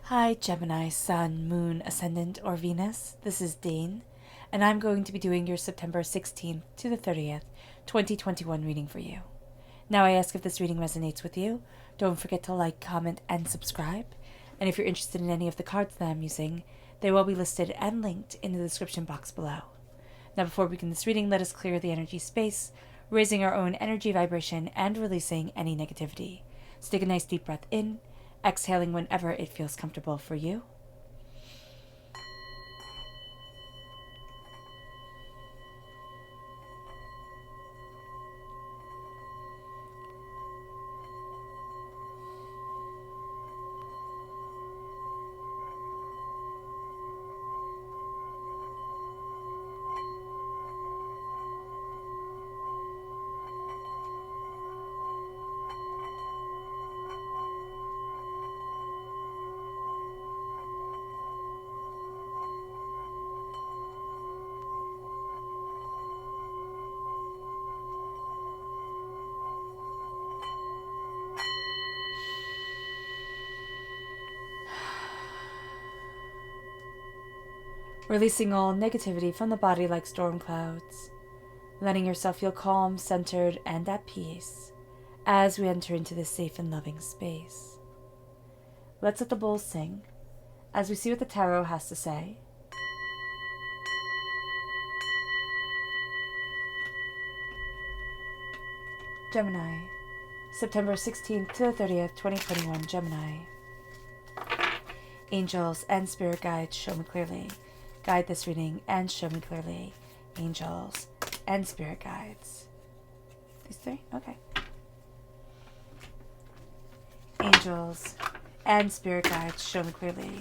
Hi Gemini, Sun, Moon, Ascendant, or Venus. This is Dane, and I'm going to be doing your September 16th to the 30th, 2021 reading for you. Now I ask if this reading resonates with you. Don't forget to like, comment, and subscribe. And if you're interested in any of the cards that I'm using, they will be listed and linked in the description box below. Now before we begin this reading, let us clear the energy space, raising our own energy vibration and releasing any negativity. So take a nice deep breath in, exhaling whenever it feels comfortable for you. Releasing all negativity from the body like storm clouds, letting yourself feel calm, centered, and at peace as we enter into this safe and loving space. Let's let the bowls sing as we see what the tarot has to say. Gemini, September 16th to the 30th, 2021, Gemini. Angels and spirit guides, show me clearly. Guide this reading and show me clearly. Angels and spirit guides. These three? Okay. Angels and spirit guides, show me clearly.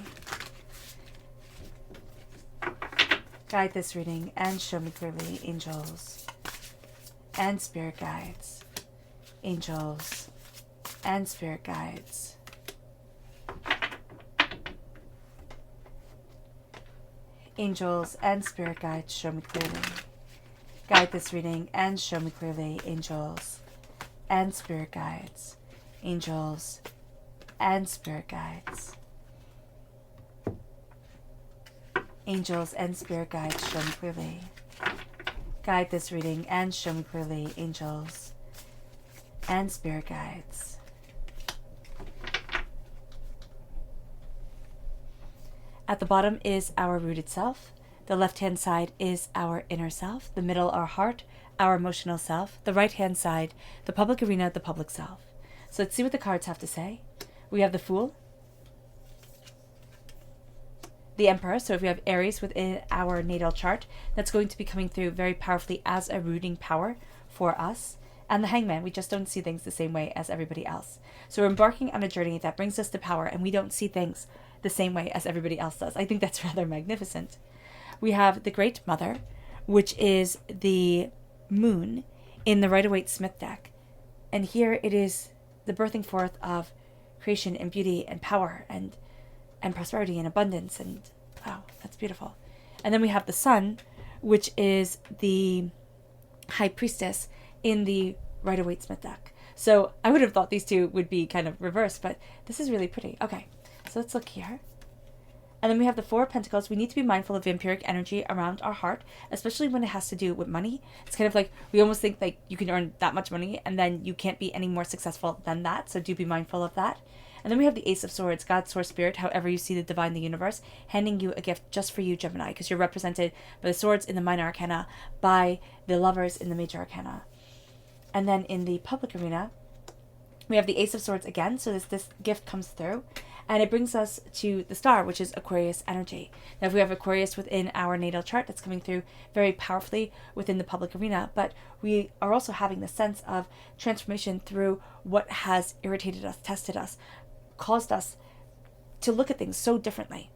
Guide this reading and show me clearly. Angels and spirit guides. Angels and spirit guides. Angels and spirit guides, show me clearly. Guide this reading and show me clearly. Angels and spirit guides. Angels and spirit guides. Angels and spirit guides, show me clearly. Guide this reading and show me clearly. Angels and spirit guides. At the bottom is our rooted self. The left-hand side is our inner self. The middle, our heart, our emotional self. The right-hand side, the public arena, the public self. So let's see what the cards have to say. We have the Fool, the Emperor. So if we have Aries within our natal chart, that's going to be coming through very powerfully as a rooting power for us. And the Hangman, we just don't see things the same way as everybody else. So we're embarking on a journey that brings us to power, and we don't see things the same way as everybody else does. I think that's rather magnificent. We have the Great Mother, which is the Moon in the Rider-Waite-Smith deck. And here it is the birthing forth of creation and beauty and power and prosperity and abundance. And wow, that's beautiful. And then we have the Sun, which is the High Priestess in the Rider-Waite-Smith deck. So I would have thought these two would be kind of reversed, but this is really pretty. Okay, so let's look here. And then we have the Four of Pentacles. We need to be mindful of vampiric energy around our heart, especially when it has to do with money. It's kind of like we almost think like you can earn that much money and then you can't be any more successful than that. So do be mindful of that. And then we have the Ace of Swords, God, Source, Spirit, however you see the divine, the universe, handing you a gift just for you, Gemini, because you're represented by the swords in the minor arcana, by the lovers in the major arcana. And then in the public arena, we have the Ace of Swords again. So this gift comes through. And it brings us to the Star, which is Aquarius energy. Now, if we have Aquarius within our natal chart, that's coming through very powerfully within the public arena. But we are also having the sense of transformation through what has irritated us, tested us, caused us to look at things so differently.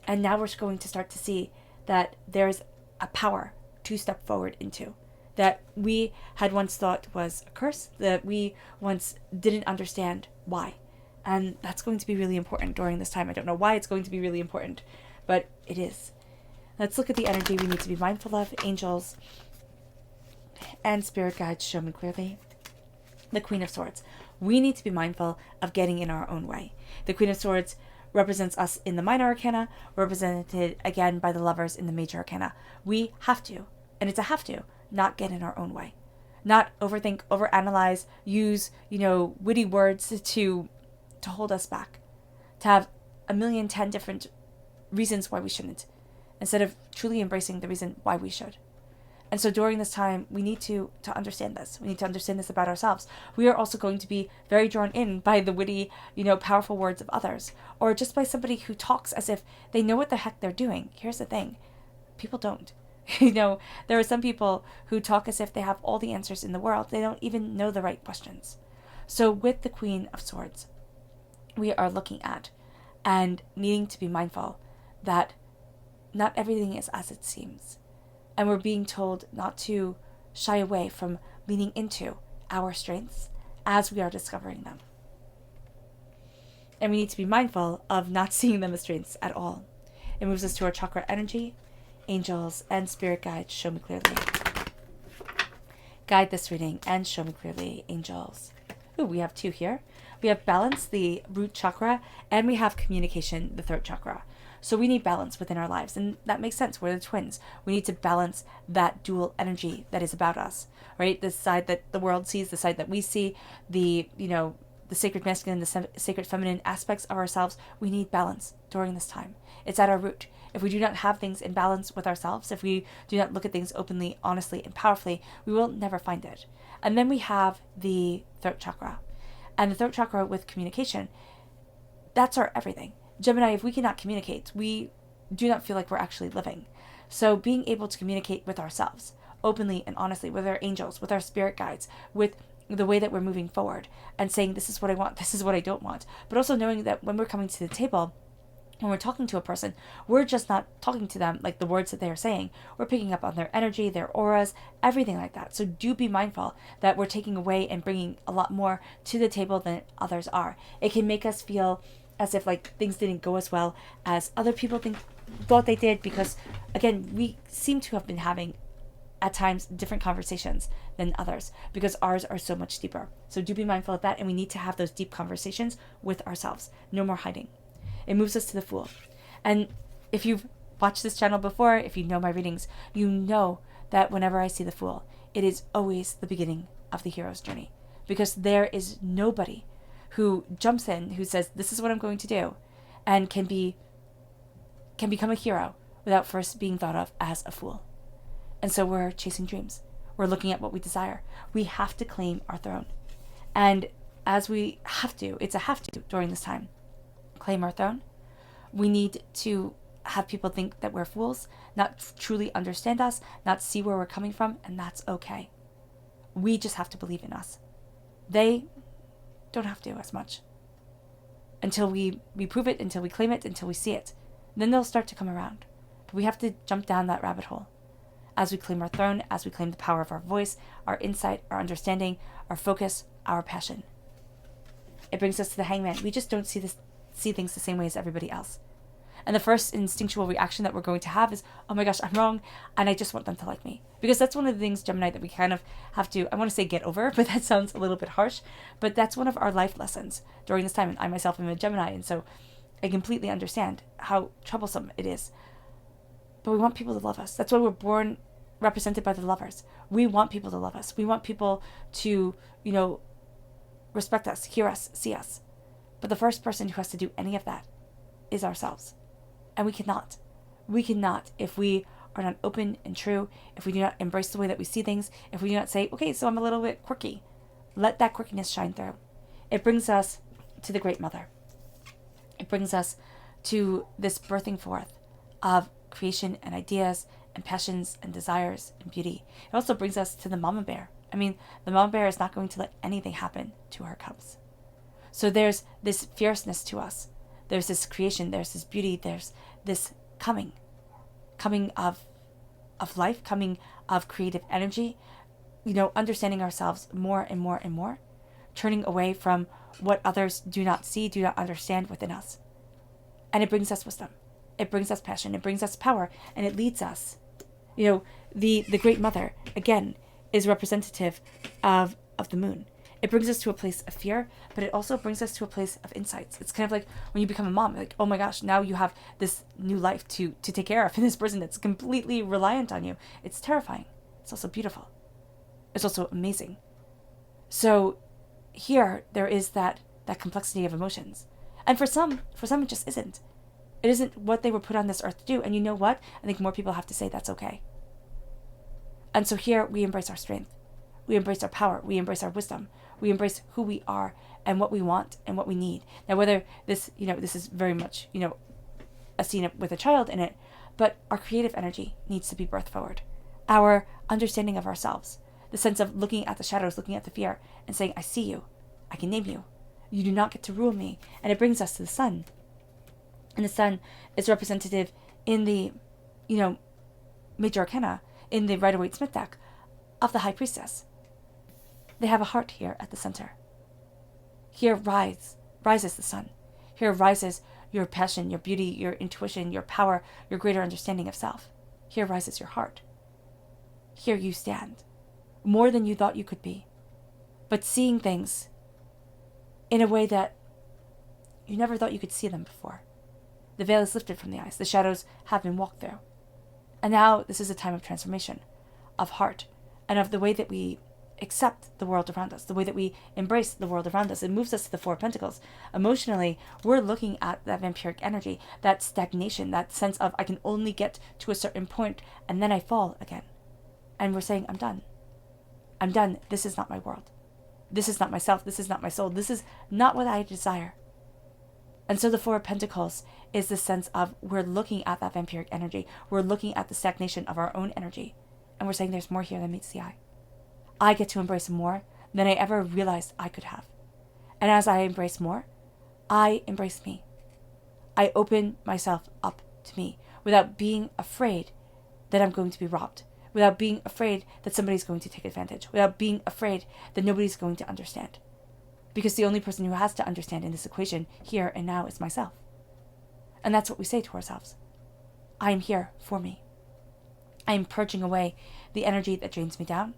And now we're going to start to see that there's a power to step forward into, that we had once thought was a curse, that we once didn't understand why. And that's going to be really important during this time. I don't know why it's going to be really important, but it is. Let's look at the energy we need to be mindful of. Angels and spirit guides, show me clearly. The Queen of Swords. We need to be mindful of getting in our own way. The Queen of Swords represents us in the minor arcana, represented again by the lovers in the major arcana. We have to, and it's a have to, not get in our own way. Not overthink, overanalyze, use, witty words to hold us back. To have 1,010 different reasons why we shouldn't, instead of truly embracing the reason why we should. And so during this time, we need to understand this. We need to understand this about ourselves. We are also going to be very drawn in by the witty, powerful words of others, or just by somebody who talks as if they know what the heck they're doing. Here's the thing. People don't. There are some people who talk as if they have all the answers in the world. They don't even know the right questions. So with the Queen of Swords, we are looking at and needing to be mindful that not everything is as it seems. And we're being told not to shy away from leaning into our strengths as we are discovering them. And we need to be mindful of not seeing them as strengths at all. It moves us to our chakra energy. Angels and spirit guides, show me clearly. Guide this reading and show me clearly, angels. Ooh, we have 2 here. We have balance, the root chakra, and we have communication, the throat chakra. So we need balance within our lives, and that makes sense. We're the twins. We need to balance that dual energy that is about us, right? The side that the world sees, the side that we see, the sacred masculine, the sacred feminine aspects of ourselves. We need balance during this time. It's at our root. If we do not have things in balance with ourselves, if we do not look at things openly, honestly, and powerfully, we will never find it. And then we have the throat chakra. And the throat chakra with communication, that's our everything. Gemini, if we cannot communicate, we do not feel like we're actually living. So being able to communicate with ourselves, openly and honestly, with our angels, with our spirit guides, with the way that we're moving forward, and saying, this is what I want, this is what I don't want. But also knowing that when we're coming to the table, when we're talking to a person, we're just not talking to them like the words that they are saying. We're picking up on their energy, their auras, everything like that. So do be mindful that we're taking away and bringing a lot more to the table than others are. It can make us feel as if like things didn't go as well as other people thought they did, because again, we seem to have been having at times different conversations than others because ours are so much deeper. So do be mindful of that, and we need to have those deep conversations with ourselves. No more hiding. It moves us to the Fool. And if you've watched this channel before, if you know my readings, you know that whenever I see the Fool, it is always the beginning of the hero's journey, because there is nobody who jumps in, who says, this is what I'm going to do, and can become a hero without first being thought of as a fool. And so we're chasing dreams. We're looking at what we desire. We have to claim our throne. And as we have to, it's a have to during this time, claim our throne. We need to have people think that we're fools, not truly understand us, not see where we're coming from, and that's okay. We just have to believe in us. They don't have to as much. Until we prove it, until we claim it, until we see it. Then they'll start to come around. But we have to jump down that rabbit hole. As we claim our throne, as we claim the power of our voice, our insight, our understanding, our focus, our passion. It brings us to the Hangman. We just don't see things the same way as everybody else. And the first instinctual reaction that we're going to have is, oh my gosh, I'm wrong, and I just want them to like me. Because that's one of the things, Gemini, that we kind of have to, I want to say get over, but that sounds a little bit harsh. But that's one of our life lessons during this time. And I myself am a Gemini, and so I completely understand how troublesome it is. But we want people to love us. That's why we're born represented by the lovers. We want people to love us. We want people to, respect us, hear us, see us. But the first person who has to do any of that is ourselves. And we cannot. We cannot if we are not open and true, if we do not embrace the way that we see things, if we do not say, okay, so I'm a little bit quirky. Let that quirkiness shine through. It brings us to the Great Mother. It brings us to this birthing forth of creation and ideas and passions and desires and beauty. It also brings us to the Mama Bear. I mean, the Mama Bear is not going to let anything happen to her cubs. So there's this fierceness to us. There's this creation, there's this beauty, there's this coming of life, coming of creative energy, understanding ourselves more and more and more, turning away from what others do not see, do not understand within us. And it brings us wisdom. It brings us passion. It brings us power. And it leads us. The Great Mother, again, is representative of the moon. It brings us to a place of fear, but it also brings us to a place of insights. It's kind of like when you become a mom, like, oh my gosh, now you have this new life to take care of, and this person that's completely reliant on you. It's terrifying. It's also beautiful. It's also amazing. So here, there is that complexity of emotions. And for some it just isn't. It isn't what they were put on this earth to do. And you know what? I think more people have to say that's okay. And so here, we embrace our strength. We embrace our power. We embrace our wisdom. We embrace who we are and what we want and what we need. Now, whether this is very much, a scene with a child in it, but our creative energy needs to be birthed forward. Our understanding of ourselves, the sense of looking at the shadows, looking at the fear, and saying, I see you. I can name you. You do not get to rule me. And it brings us to the sun. And the sun is representative in the, major arcana, in the Rider-Waite-Smith deck, of the High Priestess. They have a heart here at the center. Here rises the sun. Here rises your passion, your beauty, your intuition, your power, your greater understanding of self. Here rises your heart. Here you stand, more than you thought you could be, but seeing things in a way that you never thought you could see them before. The veil is lifted from the eyes. The shadows have been walked through. And now this is a time of transformation, of heart, and of the way that we accept the world around us, the way that we embrace the world around us. It moves us to the Four of Pentacles. Emotionally, we're looking at that vampiric energy, that stagnation, that sense of I can only get to a certain point and then I fall again. And we're saying, I'm done. I'm done. This is not my world. This is not myself. This is not my soul. This is not what I desire. And so the Four of Pentacles is the sense of we're looking at that vampiric energy. We're looking at the stagnation of our own energy. And we're saying there's more here than meets the eye. I get to embrace more than I ever realized I could have. And as I embrace more, I embrace me. I open myself up to me without being afraid that I'm going to be robbed, without being afraid that somebody's going to take advantage, without being afraid that nobody's going to understand. Because the only person who has to understand in this equation here and now is myself. And that's what we say to ourselves. I am here for me. I am purging away the energy that drains me down,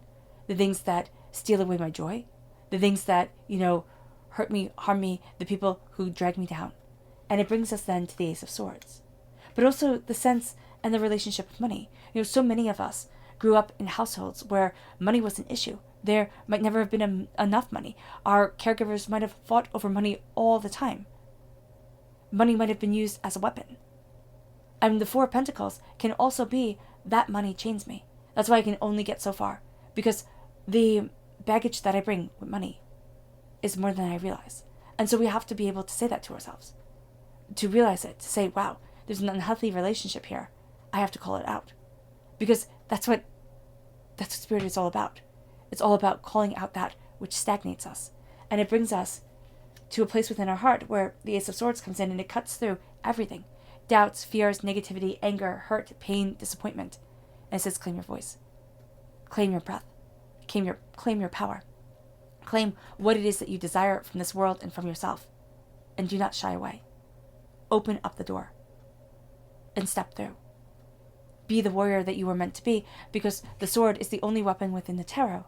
the things that steal away my joy, the things that, hurt me, harm me, the people who drag me down. And it brings us then to the Ace of Swords. But also the sense and the relationship with money. So many of us grew up in households where money was an issue. There might never have been enough money. Our caregivers might have fought over money all the time. Money might have been used as a weapon. And the Four of Pentacles can also be that money chains me. That's why I can only get so far. Because the baggage that I bring with money is more than I realize. And so we have to be able to say that to ourselves. To realize it. To say, wow, there's an unhealthy relationship here. I have to call it out. Because that's what Spirit is all about. It's all about calling out that which stagnates us. And it brings us to a place within our heart where the Ace of Swords comes in and it cuts through everything. Doubts, fears, negativity, anger, hurt, pain, disappointment. And it says, claim your voice. Claim your breath. Claim your power. Claim what it is that you desire from this world and from yourself. And do not shy away. Open up the door. And step through. Be the warrior that you were meant to be, because the sword is the only weapon within the tarot.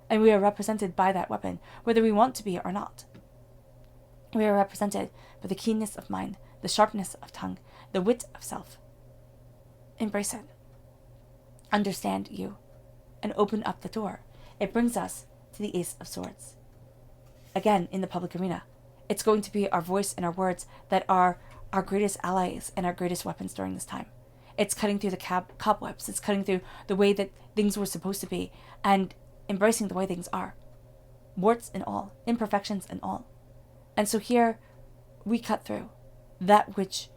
And we are represented by that weapon, whether we want to be or not. We are represented by the keenness of mind, the sharpness of tongue, the wit of self. Embrace it. Understand you. And open up the door. It brings us to the Ace of Swords. Again, in the public arena, it's going to be our voice and our words that are our greatest allies and our greatest weapons during this time. It's cutting through the cobwebs. It's cutting through the way that things were supposed to be and embracing the way things are. Warts and all, imperfections and all. And so here, we cut through that which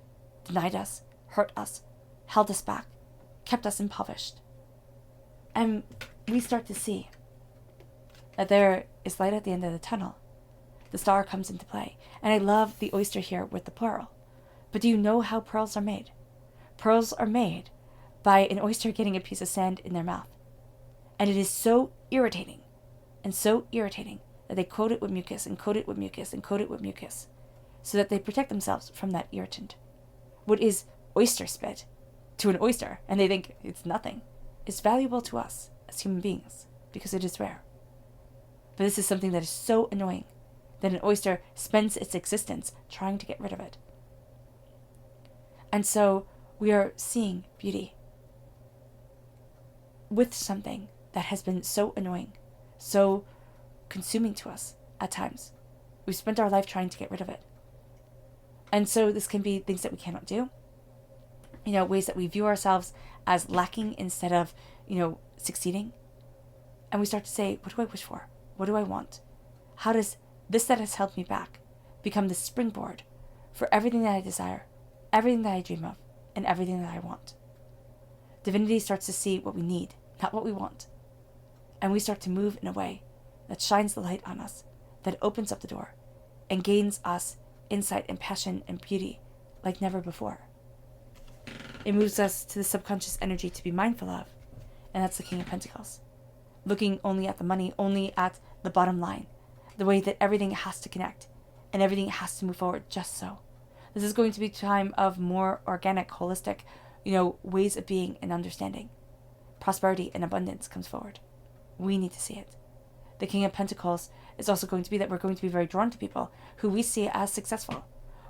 denied us, hurt us, held us back, kept us impoverished. And we start to see that there is light at the end of the tunnel. The star comes into play. And I love the oyster here with the pearl. But do you know how pearls are made? Pearls are made by an oyster getting a piece of sand in their mouth. And it is so irritating that they coat it with mucus and coat it with mucus and coat it with mucus so that they protect themselves from that irritant. What is oyster spit to an oyster, and they think it's nothing, is valuable to us as human beings because it is rare. But this is something that is so annoying that an oyster spends its existence trying to get rid of it. And so we are seeing beauty with something that has been so annoying, so consuming to us at times. We've spent our life trying to get rid of it. And so this can be things that we cannot do, ways that we view ourselves as lacking instead of, succeeding. And we start to say, what do I wish for? What do I want? How does this that has held me back become the springboard for everything that I desire, everything that I dream of, and everything that I want? Divinity starts to see what we need, not what we want. And we start to move in a way that shines the light on us, that opens up the door, and gains us insight and passion and beauty like never before. It moves us to the subconscious energy to be mindful of, and that's the King of Pentacles. Looking only at the money, only at the bottom line, the way that everything has to connect, and everything has to move forward just so. This is going to be a time of more organic, holistic, ways of being and understanding. Prosperity and abundance comes forward. We need to see it. The King of Pentacles is also going to be that we're going to be very drawn to people who we see as successful.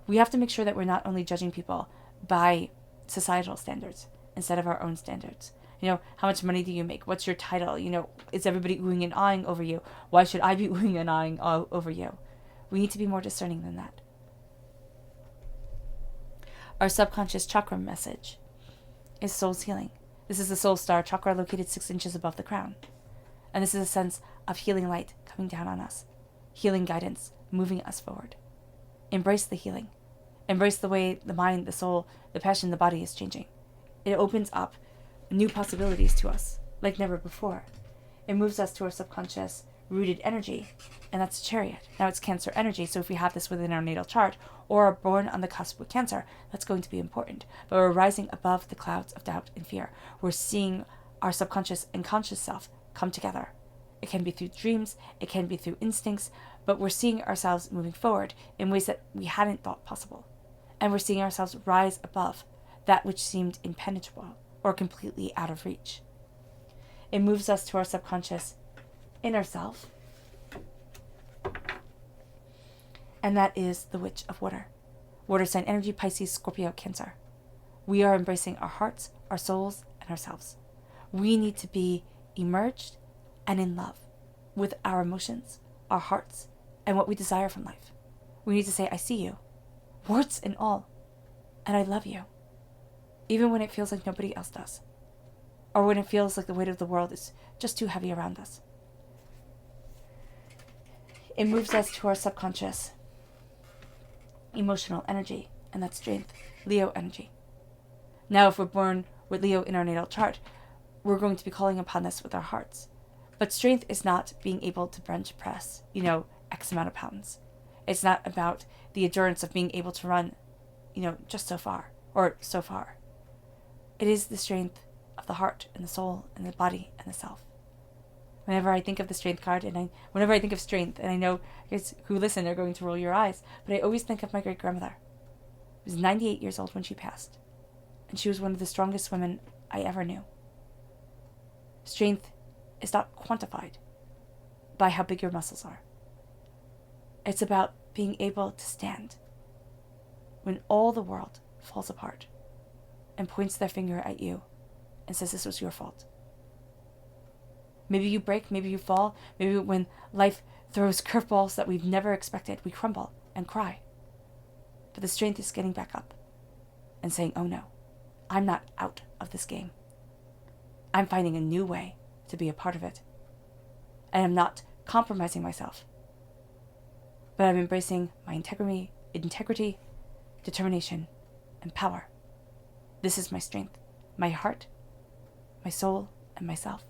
We have to make sure that we're not only judging people by societal standards instead of our own standards. How much money do you make? What's your title? Is everybody oohing and ahhing over you? Why should I be oohing and ahhing over you? We need to be more discerning than that. Our subconscious chakra message is soul's healing. This is the soul star chakra located 6 inches above the crown. And this is a sense of healing light coming down on us. Healing guidance, moving us forward. Embrace the healing. Embrace the way the mind, the soul, the passion, the body is changing. It opens up new possibilities to us like never before. It moves us to our subconscious rooted energy, and that's Chariot. Now it's Cancer energy, so if we have this within our natal chart or are born on the cusp with Cancer, that's going to be important. But we're rising above the clouds of doubt and fear. We're seeing our subconscious and conscious self come together. It can be through dreams, it can be through instincts, but we're seeing ourselves moving forward in ways that we hadn't thought possible. And we're seeing ourselves rise above that which seemed impenetrable or completely out of reach. It moves us to our subconscious inner self, and that is the Witch of Water. Water sign energy, Pisces, Scorpio, Cancer. We are embracing our hearts, our souls, and ourselves. We need to be emerged and in love with our emotions, our hearts, and what we desire from life. We need to say, I see you, warts and all, and I love you, even when it feels like nobody else does, or when it feels like the weight of the world is just too heavy around us. It moves us to our subconscious emotional energy, and that's strength, Leo energy. Now, if we're born with Leo in our natal chart, we're going to be calling upon this with our hearts. But strength is not being able to bench press, X amount of pounds. It's not about the endurance of being able to run, just so far, or so far. It is the strength of the heart and the soul and the body and the self. Whenever I think of the strength card, whenever I think of strength, and I know guys who listen are going to roll your eyes, but I always think of my great-grandmother. She was 98 years old when she passed, and she was one of the strongest women I ever knew. Strength is not quantified by how big your muscles are. It's about being able to stand when all the world falls apart and points their finger at you and says this was your fault. Maybe you break, maybe you fall, maybe when life throws curveballs that we've never expected, we crumble and cry. But the strength is getting back up and saying, oh no, I'm not out of this game. I'm finding a new way to be a part of it. And I'm not compromising myself, but I'm embracing my integrity, determination, and power. This is my strength, my heart, my soul, and myself.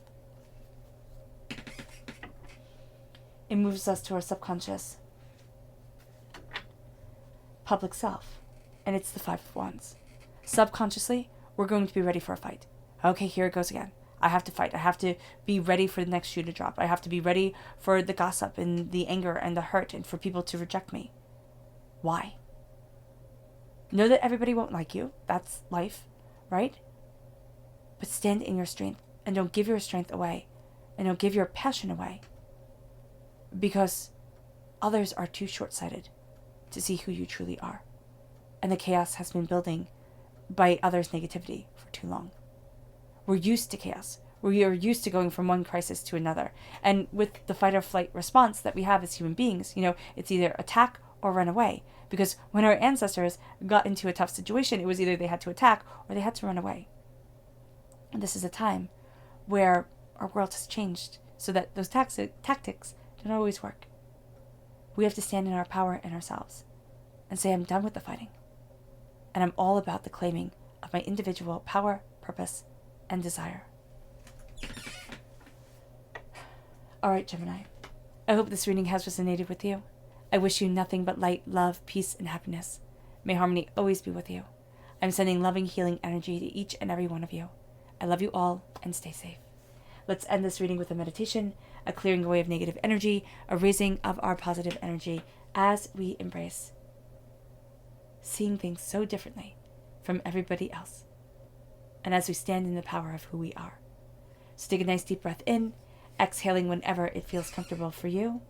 It moves us to our subconscious public self, and it's the 5 of Wands. Subconsciously, we're going to be ready for a fight. Okay, here it goes again. I have to fight. I have to be ready for the next shoe to drop. I have to be ready for the gossip and the anger and the hurt and for people to reject me. Why? Know that everybody won't like you. That's life, right? But stand in your strength and don't give your strength away and don't give your passion away. because others are too short-sighted to see who you truly are. And the chaos has been building by others' negativity for too long. We're used to chaos. We are used to going from one crisis to another. And with the fight or flight response that we have as human beings, it's either attack or run away. Because when our ancestors got into a tough situation, it was either they had to attack or they had to run away. And this is a time where our world has changed so that those tactics don't always work. We have to stand in our power in ourselves and say, I'm done with the fighting. And I'm all about the claiming of my individual power, purpose, and desire. All right, Gemini. I hope this reading has resonated with you. I wish you nothing but light, love, peace, and happiness. May harmony always be with you. I'm sending loving, healing energy to each and every one of you. I love you all, and stay safe. Let's end this reading with a meditation, a clearing away of negative energy, a raising of our positive energy as we embrace seeing things so differently from everybody else, and as we stand in the power of who we are. So take a nice deep breath in, exhaling whenever it feels comfortable for you.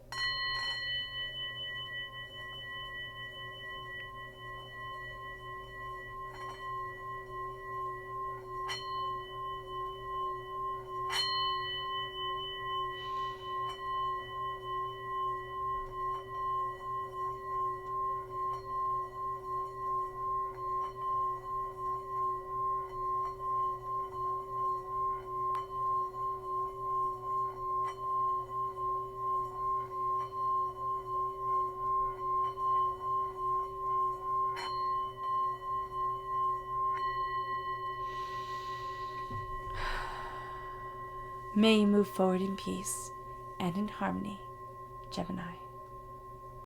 May you move forward in peace and in harmony, Gemini.